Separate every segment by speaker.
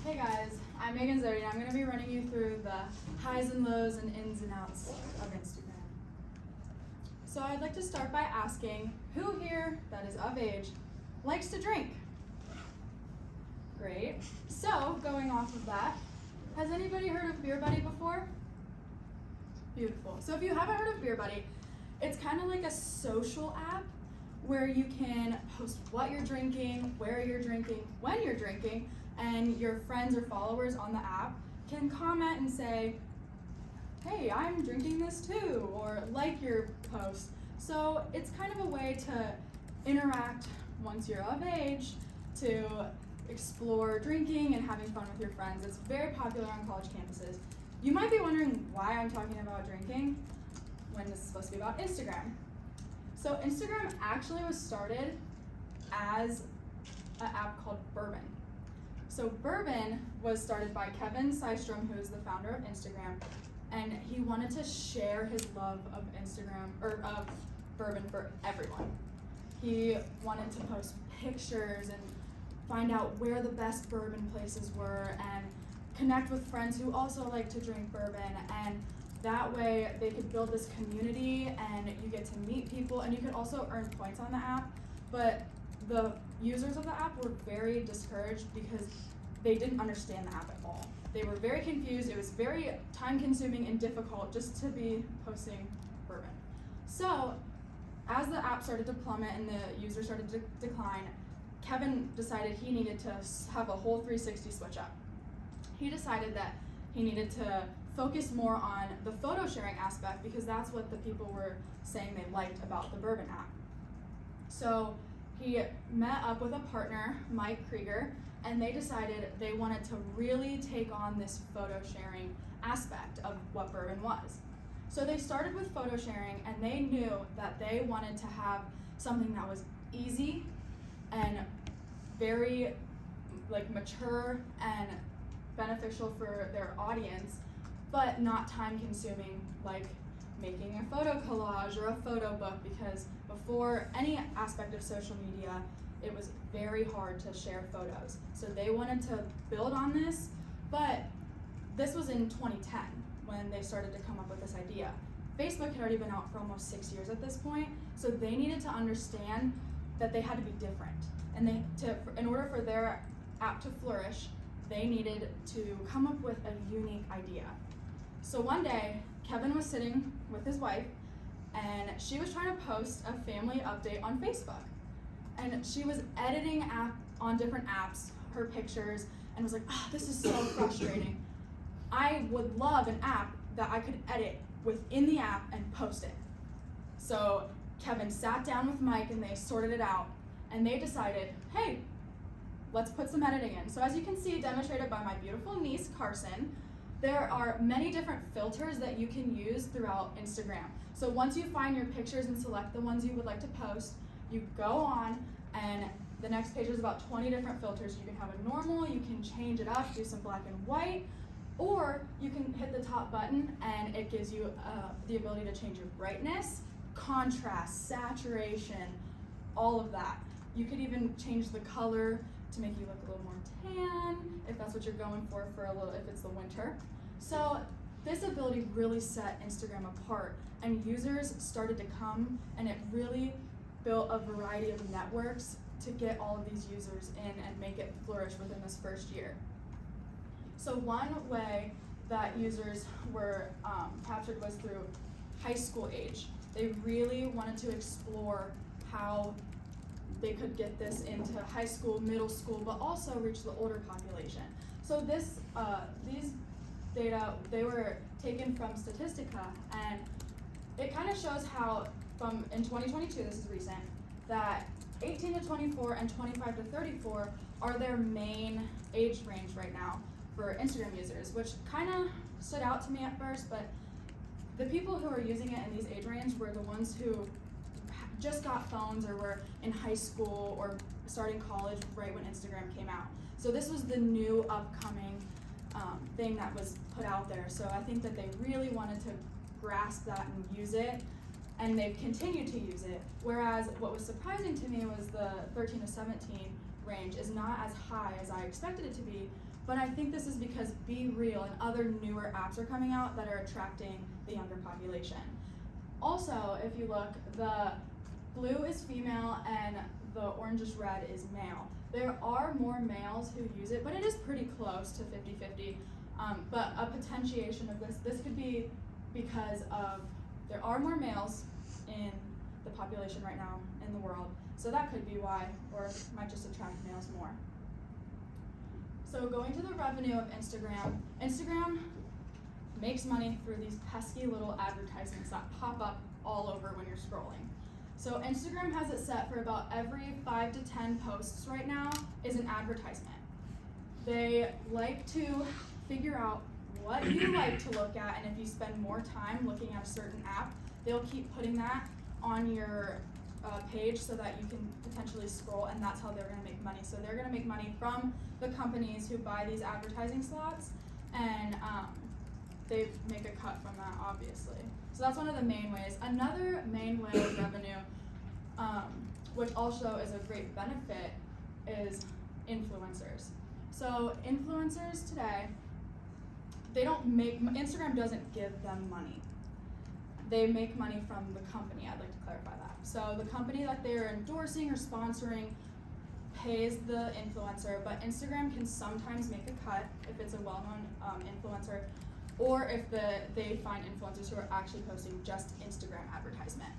Speaker 1: Hey guys, I'm Megan Zodi and I'm going to be running you through the highs and lows and ins and outs of Instagram. So I'd like to start by asking, who here that is of age likes to drink? Great. So going off of that, has anybody heard of Beer Buddy before? Beautiful. So if you haven't heard of Beer Buddy, it's kind of like a social app where you can post what you're drinking, where you're drinking, when you're drinking, and your friends or followers on the app can comment and say, hey, I'm drinking this too, or like your post. So it's kind of a way to interact once you're of age, to explore drinking and having fun with your friends. It's very popular on college campuses. You might be wondering why I'm talking about drinking when this is supposed to be about Instagram. So Instagram actually was started as an app called Bourbon. So Bourbon was started by Kevin Systrom, who is the founder of Instagram, and he wanted to share his love of Instagram, or of bourbon, for everyone. He wanted to post pictures and find out where the best bourbon places were and connect with friends who also like to drink bourbon, and that way they could build this community and you get to meet people, and you could also earn points on the app. But the users of the app were very discouraged because they didn't understand the app at all. They were very confused. It was very time consuming and difficult just to be posting bourbon. So as the app started to plummet and the users started to decline, Kevin decided he needed to have a whole 360 switch up. He decided that he needed to focus more on the photo sharing aspect because that's what the people were saying they liked about the Bourbon app. So he met up with a partner, Mike Krieger, and they decided they wanted to really take on this photo sharing aspect of what Bourbon was. So they started with photo sharing, and they knew that they wanted to have something that was easy and very mature and beneficial for their audience, but not time consuming like making a photo collage or a photo book, because before any aspect of social media, it was very hard to share photos. So they wanted to build on this, but this was in 2010 when they started to come up with this idea. Facebook had already been out for almost 6 years at this point, so they needed to understand that they had to be different. And in order for their app to flourish, they needed to come up with a unique idea. So one day, Kevin was sitting with his wife, and she was trying to post a family update on Facebook. And she was editing on different apps, her pictures, and was like, this is so frustrating. I would love an app that I could edit within the app and post it. So Kevin sat down with Mike and they sorted it out, and they decided, hey, let's put some editing in. So as you can see, demonstrated by my beautiful niece, Carson, there are many different filters that you can use throughout Instagram. So once you find your pictures and select the ones you would like to post, you go on, and the next page is about 20 different filters. You can have a normal, you can change it up, do some black and white, or you can hit the top button and it gives you the ability to change your brightness, contrast, saturation, all of that. You could even change the color to make you look a little more tan, if that's what you're going for if it's the winter. So this ability really set Instagram apart, and users started to come, and it really built a variety of networks to get all of these users in and make it flourish within this first year. So one way that users were captured was through high school age. They really wanted to explore how they could get this into high school, middle school, but also reach the older population. So these data, they were taken from Statistica, and it kind of shows how in 2022, this is recent, that 18 to 24 and 25 to 34 are their main age range right now for Instagram users, which kind of stood out to me at first, but the people who are using it in these age range were the ones who just got phones or were in high school or starting college right when Instagram came out. So this was the new upcoming thing that was put out there. So I think that they really wanted to grasp that and use it, and they've continued to use it. Whereas what was surprising to me was the 13 to 17 range is not as high as I expected it to be, but I think this is because Be Real and other newer apps are coming out that are attracting the younger population. Also, if you look, the blue is female and the orangish red is male. There are more males who use it, but it is pretty close to 50-50. But a potentiation of this could be because of there are more males in the population right now in the world. So that could be why, or it might just attract males more. So going to the revenue of Instagram, Instagram makes money through these pesky little advertisements that pop up all over when you're scrolling. So Instagram has it set for about every 5 to 10 posts right now is an advertisement. They like to figure out what you like to look at, and if you spend more time looking at a certain app, they'll keep putting that on your page so that you can potentially scroll, and that's how they're going to make money. So they're going to make money from the companies who buy these advertising slots, and they make a cut from that, obviously. So that's one of the main ways. Another main way of revenue, which also is a great benefit, is influencers. So influencers today, Instagram doesn't give them money. They make money from the company. I'd like to clarify that. So the company that they're endorsing or sponsoring pays the influencer, but Instagram can sometimes make a cut if it's a well-known influencer, or if they find influencers who are actually posting just Instagram advertisement.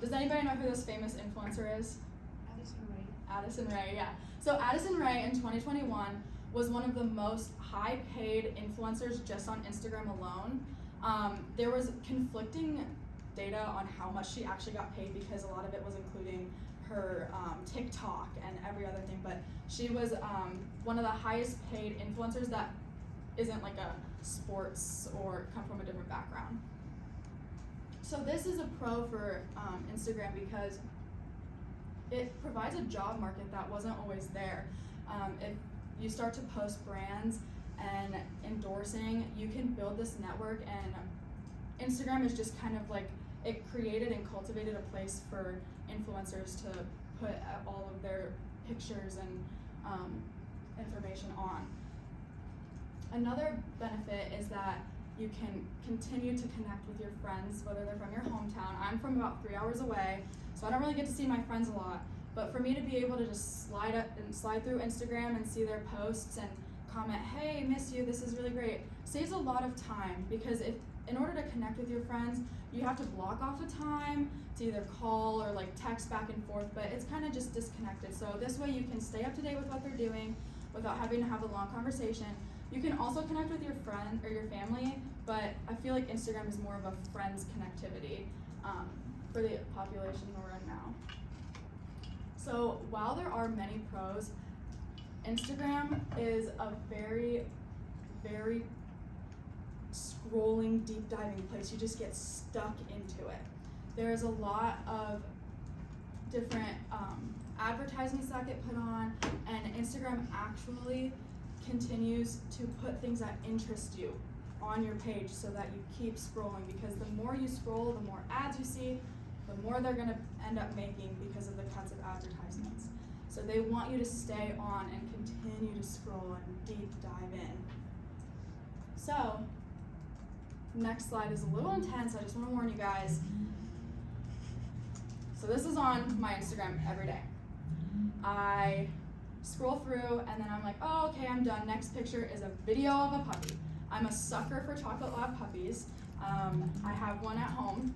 Speaker 1: Does anybody know who this famous influencer is? Addison Rae, yeah. So Addison Rae in 2021 was one of the most high-paid influencers just on Instagram alone. There was conflicting data on how much she actually got paid because a lot of it was including her TikTok and every other thing, but she was one of the highest paid influencers that isn't like a sports or come from a different background. So this is a pro for Instagram because it provides a job market that wasn't always there. If you start to post brands and endorsing, you can build this network, and Instagram is just kind of like, it created and cultivated a place for influencers to put all of their pictures and information on. Another benefit is that you can continue to connect with your friends, whether they're from your hometown. I'm from about 3 hours away, so I don't really get to see my friends a lot. But for me to be able to just slide through Instagram and see their posts and comment, hey, miss you, this is really great, saves a lot of time, because in order to connect with your friends, you have to block off a time to either call or like text back and forth, but it's kind of just disconnected. So this way you can stay up to date with what they're doing without having to have a long conversation. You can also connect with your friend or your family, but I feel like Instagram is more of a friends connectivity for the population we're in now. So while there are many pros, Instagram is a very, very scrolling, deep diving place. You just get stuck into it. There's a lot of different advertisements that get put on, and Instagram actually continues to put things that interest you on your page so that you keep scrolling, because the more you scroll, the more ads you see, the more they're going to end up making because of the cuts of advertisements. So they want you to stay on and continue to scroll and deep dive in. So, next slide is a little intense, I just want to warn you guys. So this is on my Instagram every day. I scroll through and then I'm like, oh, okay, I'm done. Next picture is a video of a puppy. I'm a sucker for chocolate lab puppies. I have one at home,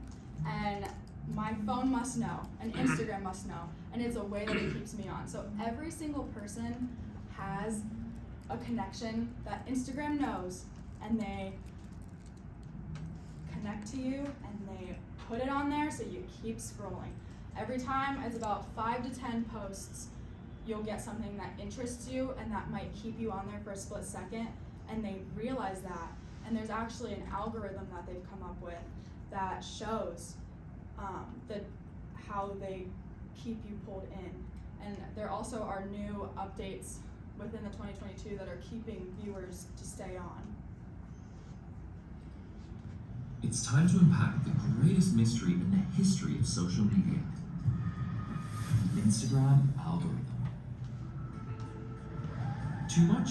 Speaker 1: and my phone must know, and Instagram must know, and it's a way that it keeps me on. So every single person has a connection that Instagram knows, and they connect to you and they put it on there so you keep scrolling. Every time it's about 5 to 10 posts, you'll get something that interests you and that might keep you on there for a split second, and they realize that. And there's actually an algorithm that they've come up with that shows how they keep you pulled in. And there also are new updates within the 2022 that are keeping viewers to stay on.
Speaker 2: It's time to unpack the greatest mystery in the history of social media: the Instagram algorithm. Too much?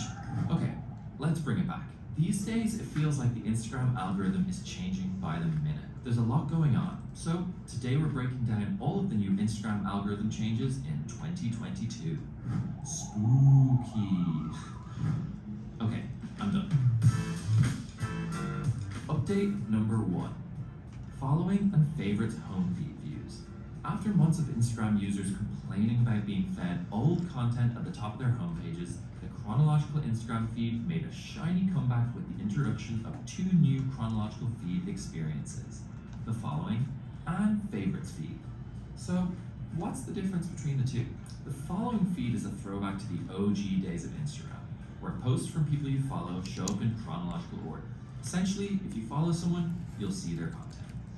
Speaker 2: Okay, let's bring it back. These days, it feels like the Instagram algorithm is changing by the minute. There's a lot going on, so today we're breaking down all of the new Instagram algorithm changes in 2022. Spooky. Okay, I'm done. Update number 1. Following and favorites home feed views. After months of Instagram users complaining about being fed old content at the top of their homepages, the chronological Instagram feed made a shiny comeback with the introduction of 2 new chronological feed experiences, the following and favorites feed. So, what's the difference between the two? The following feed is a throwback to the OG days of Instagram, where posts from people you follow show up in chronological order. Essentially, if you follow someone, you'll see their content.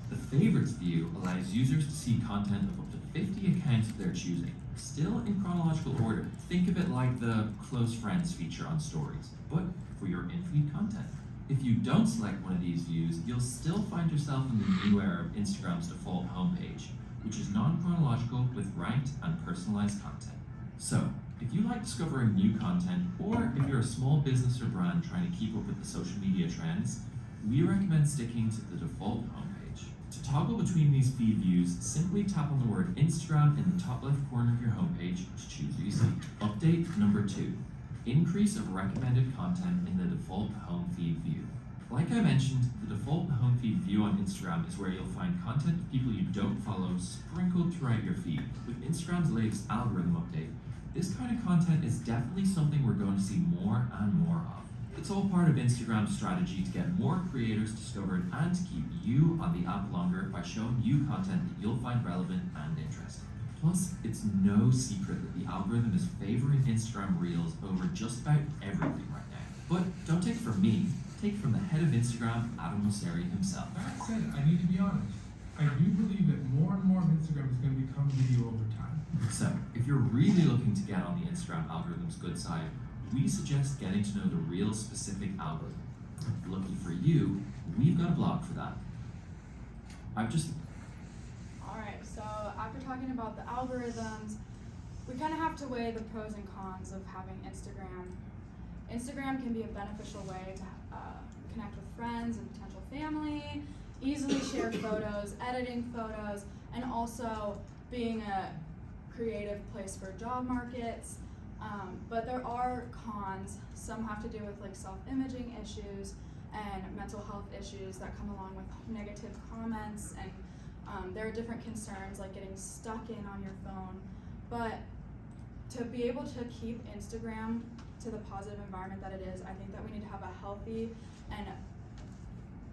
Speaker 2: The favorites view allows users to see content of up to 50 accounts of their choosing, still in chronological order. Think of it like the close friends feature on stories, but for your in-feed content. If you don't select one of these views, you'll still find yourself in the new era of Instagram's default homepage, which is non-chronological with ranked and personalized content. So, if you like discovering new content, or if you're a small business or brand trying to keep up with the social media trends, we recommend sticking to the default homepage. To toggle between these feed views, simply tap on the word Instagram in the top left corner of your homepage to choose what you see. Update number 2. Increase of recommended content in the default home feed view. Like I mentioned, the default home feed view on Instagram is where you'll find content of people you don't follow sprinkled throughout your feed. With Instagram's latest algorithm update, this kind of content is definitely something we're going to see more and more of. It's all part of Instagram's strategy to get more creators discovered and to keep you on the app longer by showing you content that you'll find relevant and interesting. Plus, it's no secret that the algorithm is favoring Instagram Reels over just about everything right now. But don't take it from me, take it from the head of Instagram, Adam Mosseri himself.
Speaker 3: That said, I need to be honest. I do believe that more and more of Instagram is going to become video over time.
Speaker 2: So, if you're really looking to get on the Instagram algorithm's good side, we suggest getting to know the Reels specific algorithm. Lucky for you, we've got a blog for that.
Speaker 1: Alright, so after talking about the algorithms, we kind of have to weigh the pros and cons of having Instagram. Instagram can be a beneficial way to connect with friends and potential family, easily share photos, editing photos, and also being a creative place for job markets. But there are cons. Some have to do with like self-imaging issues and mental health issues that come along with negative comments, and there are different concerns like getting stuck in on your phone. But to be able to keep Instagram to the positive environment that it is, I think that we need to have a healthy and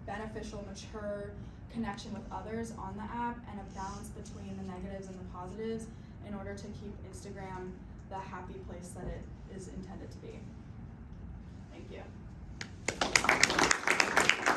Speaker 1: beneficial, mature connection with others on the app, and a balance between the negatives and the positives in order to keep Instagram the happy place that it is intended to be. Thank you.